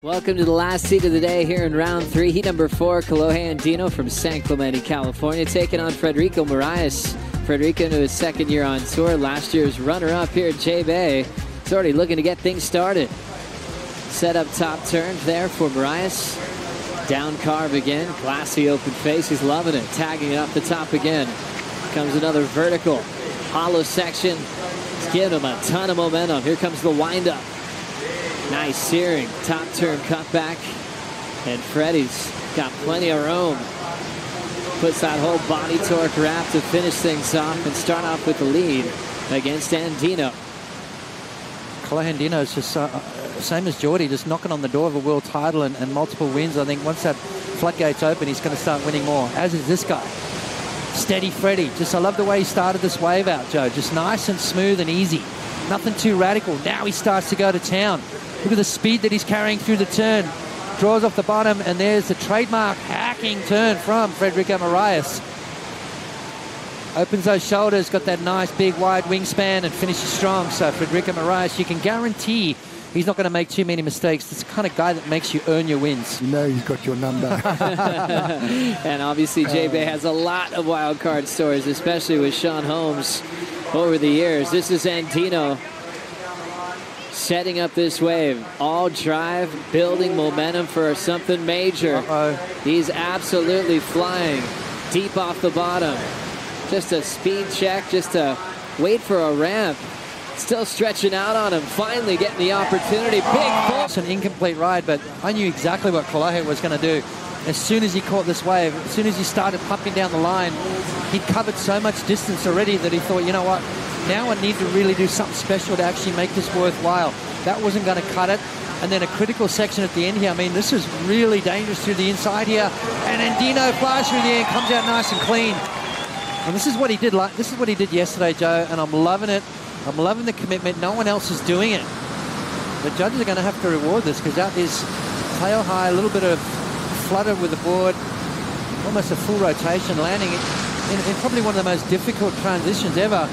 Welcome to the last seat of the day here in round 3. Heat number 4, Kolohe Andino from San Clemente, California, taking on Frederico Morais. Frederico into his second year on tour. Last year's runner-up here at J-Bay. He's already looking to get things started. Set up top turn there for Morais. Down carve again. Glassy open face. He's loving it. Tagging it up the top again. Comes another vertical. Hollow section. It's giving him a ton of momentum. Here comes the windup. Nice searing top turn cutback, and Freddie's got plenty of room. Puts that whole body torque wrap to finish things off and start off with the lead against Andino. Kolohe Andino is just same as Geordie, just knocking on the door of a world title and multiple wins. I think once that floodgate's open, he's going to start winning more, as is this guy. Steady Freddie. I love the way he started this wave out, Joe. Just nice and smooth and easy. Nothing too radical. Now he starts to go to town. Look at the speed that he's carrying through the turn. Draws off the bottom, and there's the trademark hacking turn from Frederico Morais. Opens those shoulders, got that nice big wide wingspan, and finishes strong. So Frederico Morais, you can guarantee he's not going to make too many mistakes. This is the kind of guy that makes you earn your wins. You know he's got your number. And obviously J-Bay has a lot of wild card stories, especially with Sean Holmes over the years. This is Andino setting up this wave. All drive, building momentum for something major. He's absolutely flying deep off the bottom. Just a speed check, just to wait for a ramp. Still stretching out on him, finally getting the opportunity. Big pull. It's an incomplete ride, but I knew exactly what Kolohe was going to do. As soon as he caught this wave, as soon as he started pumping down the line, he'd covered so much distance already that he thought, you know what, now I need to really do something special to actually make this worthwhile. That wasn't going to cut it. And then a critical section at the end here. I mean, this is really dangerous through the inside here. And Andino flies through the end, comes out nice and clean. And this is what he did. This is what he did yesterday, Joe. And I'm loving it. I'm loving the commitment. No one else is doing it. The judges are going to have to reward this, because that is tail high, a little bit of flutter with the board, almost a full rotation, landing in probably one of the most difficult transitions ever.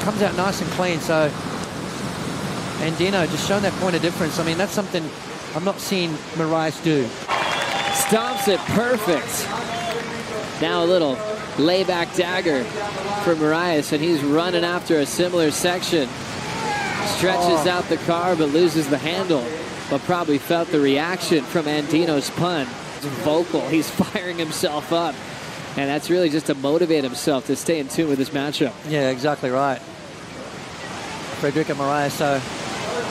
Comes out nice and clean. So Andino just showing that point of difference. I mean, that's something I'm not seeing Morais do. Stomps it perfect. Now a little layback dagger for Morais, and he's running after a similar section. Stretches out the car, but loses the handle. But probably felt the reaction from Andino's punt. It's vocal. He's firing himself up. And that's really just to motivate himself to stay in tune with this matchup. Yeah, exactly right. Frederico Morais. So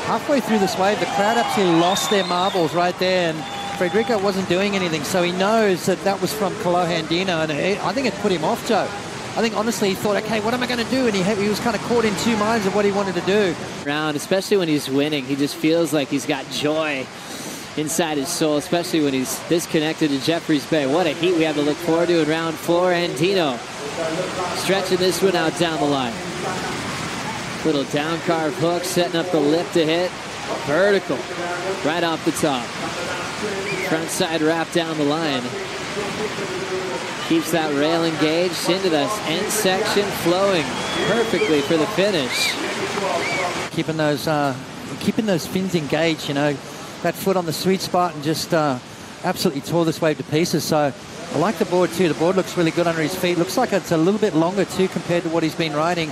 halfway through this wave, the crowd absolutely lost their marbles right there, and Frederico wasn't doing anything. So he knows that that was from Kolohe Andino, and I think it put him off, Joe. I think honestly he thought, okay, what am I going to do? And he was kind of caught in two minds of what he wanted to do. Round, especially when he's winning, he just feels like he's got joy inside his soul, especially when he's this connected to Jeffreys Bay. What a heat we have to look forward to in round 4. Andino stretching this one out down the line. Little down carve hook, setting up the lip to hit. Vertical, right off the top. Front side wrap down the line. Keeps that rail engaged into the end section, flowing perfectly for the finish. Keeping those fins engaged, you know, that foot on the sweet spot, and just absolutely tore this wave to pieces. So I like the board too. The board looks really good under his feet. Looks like it's a little bit longer too compared to what he's been riding.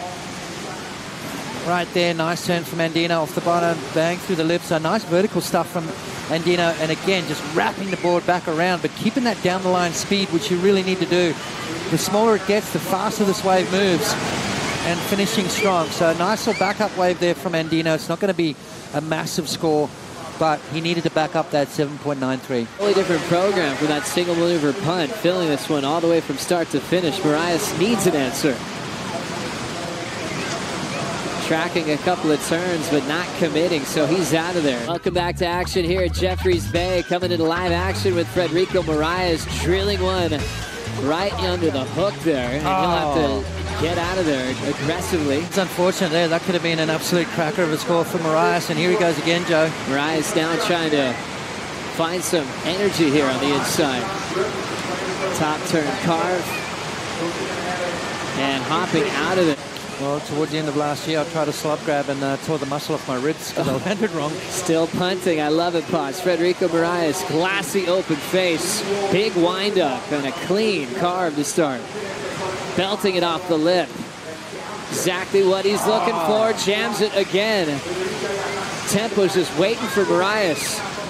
Right there, nice turn from Andino off the bottom, bang through the lip. So nice vertical stuff from Andino, and again, just wrapping the board back around, but keeping that down the line speed, which you really need to do. The smaller it gets, the faster this wave moves, and finishing strong. So a nice little backup wave there from Andino. It's not going to be a massive score, but he needed to back up that 7.93. Totally different program for that single maneuver punt, filling this one all the way from start to finish. Morais needs an answer. Tracking a couple of turns, but not committing, so he's out of there. Welcome back to action here at Jeffreys Bay. Coming into live action with Frederico Morais, drilling one right under the hook there. And he'll have to get out of there aggressively. It's unfortunate there. That could have been an absolute cracker of a score for Morais, and here he goes again, Joe. Morais now trying to find some energy here on the inside. Top turn carve. And hopping out of it. Well, towards the end of last year, I tried a slop grab and tore the muscle off my ribs because I landed wrong. Still punting. I love it, Potts. Frederico Morais, glassy open face, big wind-up, and a clean carve to start. Belting it off the lip. Exactly what he's looking for. Jams it again. Tempo's just waiting for Morais.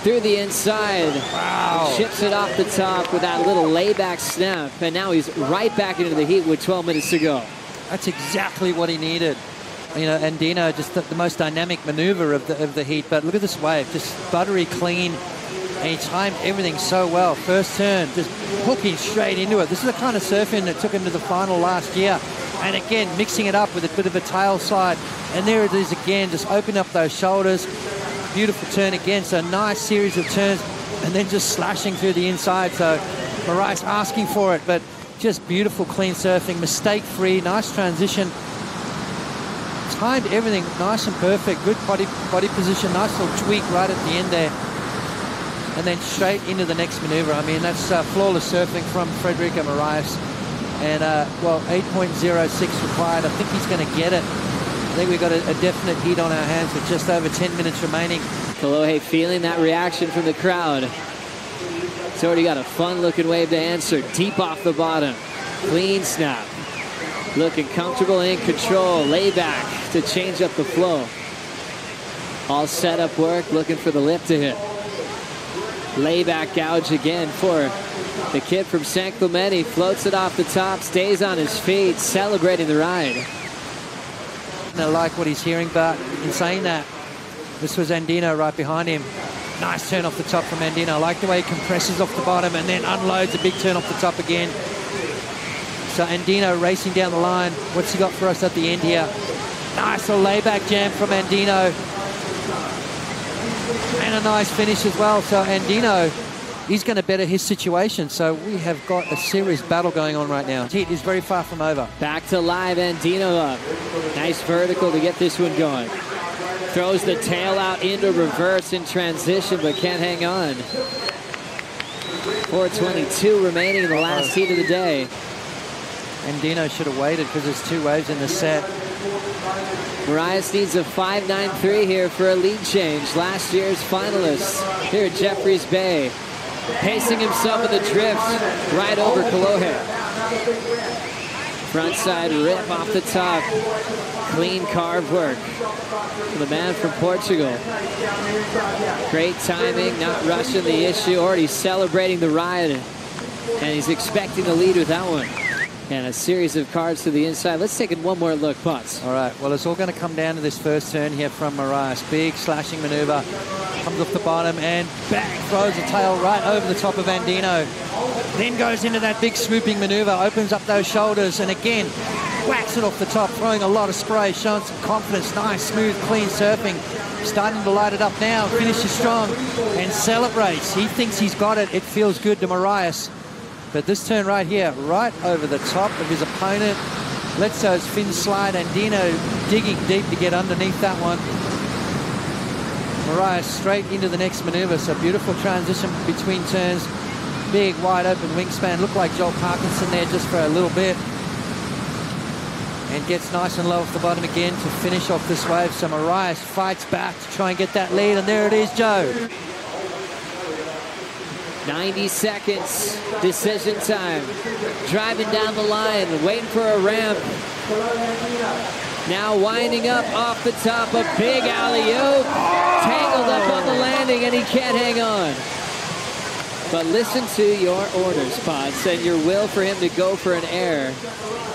Through the inside. Wow. Chips it off the top with that little layback snap. And now he's right back into the heat with 12 minutes to go. That's exactly what he needed. You know, Andino, just the most dynamic maneuver of the heat. But look at this wave, just buttery clean. And he timed everything so well. First turn, just hooking straight into it. This is the kind of surfing that took him to the final last year. And again, mixing it up with a bit of a tail slide. And there it is again, just open up those shoulders. Beautiful turn again. So nice series of turns. And then just slashing through the inside. So Morais asking for it, but just beautiful clean surfing, mistake-free, nice transition. Timed everything nice and perfect. Good body position, nice little tweak right at the end there. And then straight into the next maneuver. I mean, that's flawless surfing from Frederico Morais. And, well, 8.06 required. I think he's going to get it. I think we've got a definite heat on our hands with just over 10 minutes remaining. Kolohe feeling that reaction from the crowd. He's already got a fun-looking wave to answer. Deep off the bottom. Clean snap. Looking comfortable, in control. Layback to change up the flow. All set up work, looking for the lip to hit. Layback gouge again for the kid from San Clemente. Floats it off the top, stays on his feet, celebrating the ride. I like what he's hearing, but in saying that, this was Andino right behind him. Nice turn off the top from Andino. I like the way he compresses off the bottom and then unloads a big turn off the top again. So Andino racing down the line. What's he got for us at the end here? Nice little layback jam from Andino. And a nice finish as well. So Andino, he's going to better his situation. So we have got a serious battle going on right now. Heat is very far from over. Back to live, Andino up. Nice vertical to get this one going. Throws the tail out into reverse in transition, but can't hang on. 4:22 remaining in the last heat of the day. Andino should have waited because there's two waves in the set. Morais needs a 5.93 here for a lead change. Last year's finalists here at Jeffreys Bay. Pacing himself with a drift right over Kolohe. Frontside rip off the top. Clean carve work for the man from Portugal. Great timing, not rushing the issue, already celebrating the ride. And he's expecting the lead with that one. And a series of cards to the inside. Let's take it one more look, Potts. All right, well, it's all going to come down to this first turn here from Morais. Big slashing maneuver. Comes off the bottom and bang, throws the tail right over the top of Andino. Then goes into that big swooping maneuver, opens up those shoulders, and again, whacks it off the top, throwing a lot of spray, showing some confidence. Nice, smooth, clean surfing. Starting to light it up now, finishes strong, and celebrates. He thinks he's got it. It feels good to Morais. But this turn right here, right over the top of his opponent, lets those fins slide. Andino digging deep to get underneath that one. Morais straight into the next maneuver. So beautiful transition between turns. Big, wide open wingspan. Looked like Joel Parkinson there just for a little bit. And gets nice and low off the bottom again to finish off this wave. So Morais fights back to try and get that lead. And there it is, Joe. 90 seconds, decision time. Driving down the line, waiting for a ramp. Now winding up off the top, a big alley-oop. Tangled up on the landing, and he can't hang on. But listen to your orders, Potts, and your will for him to go for an air.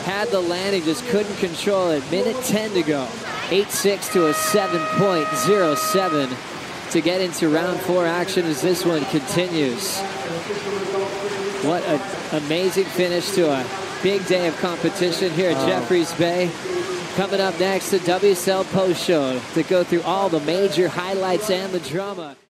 Had the landing, just couldn't control it. Minute 10 to go. 8.6 to a 7.07. To get into round 4 action as this one continues. What an amazing finish to a big day of competition here at Jeffreys Bay. Coming up next, the WSL Post Show to go through all the major highlights and the drama.